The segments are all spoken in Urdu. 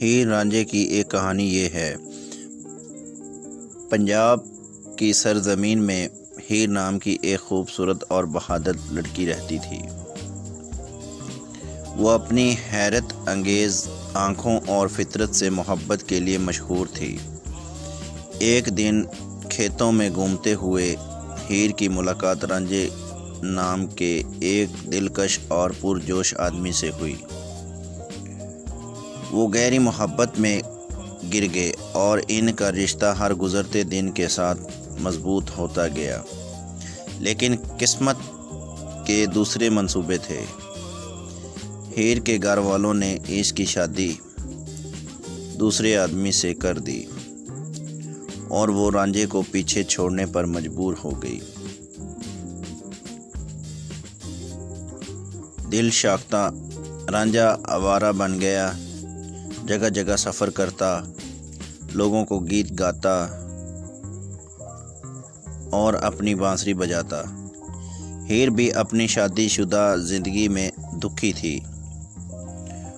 ہیر رانجھے کی ایک کہانی یہ ہے۔ پنجاب کی سرزمین میں ہیر نام کی ایک خوبصورت اور بہادر لڑکی رہتی تھی۔ وہ اپنی حیرت انگیز آنکھوں اور فطرت سے محبت کے لیے مشہور تھی۔ ایک دن کھیتوں میں گھومتے ہوئے ہیر کی ملاقات رانجھے نام کے ایک دلکش اور پرجوش آدمی سے ہوئی۔ وہ گہری محبت میں گر گئے اور ان کا رشتہ ہر گزرتے دن کے ساتھ مضبوط ہوتا گیا۔ لیکن قسمت کے دوسرے منصوبے تھے۔ ہیر کے گھر والوں نے اس کی شادی دوسرے آدمی سے کر دی اور وہ رانجھے کو پیچھے چھوڑنے پر مجبور ہو گئی۔ دل شاختہ رانجھا آوارہ بن گیا، جگہ جگہ سفر کرتا، لوگوں کو گیت گاتا اور اپنی بانسری بجاتا۔ ہیر بھی اپنی شادی شدہ زندگی میں دکھی تھی۔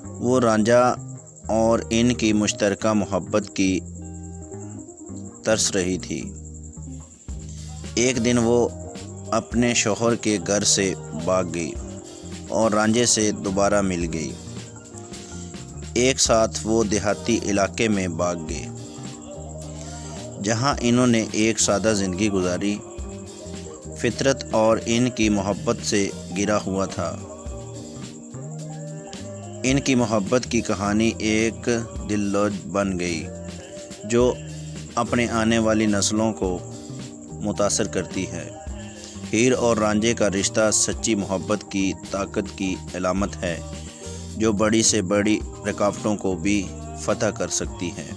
وہ رانجھا اور ان کی مشترکہ محبت کی ترس رہی تھی۔ ایک دن وہ اپنے شوہر کے گھر سے بھاگ گئی اور رانجھے سے دوبارہ مل گئی۔ ایک ساتھ وہ دیہاتی علاقے میں بھاگ گئے، جہاں انہوں نے ایک سادہ زندگی گزاری۔ فطرت اور ان کی محبت سے گھرا ہوا تھا۔ ان کی محبت کی کہانی ایک دللوج بن گئی، جو اپنے آنے والی نسلوں کو متاثر کرتی ہے۔ ہیر اور رانجھے کا رشتہ سچی محبت کی طاقت کی علامت ہے، جو بڑی سے بڑی رکاوٹوں کو بھی فتح کر سکتی ہے۔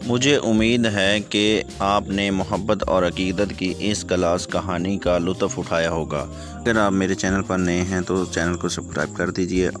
مجھے امید ہے کہ آپ نے محبت اور عقیدت کی اس کلاس کہانی کا لطف اٹھایا ہوگا۔ اگر آپ میرے چینل پر نئے ہیں تو چینل کو سبسکرائب کر دیجیے۔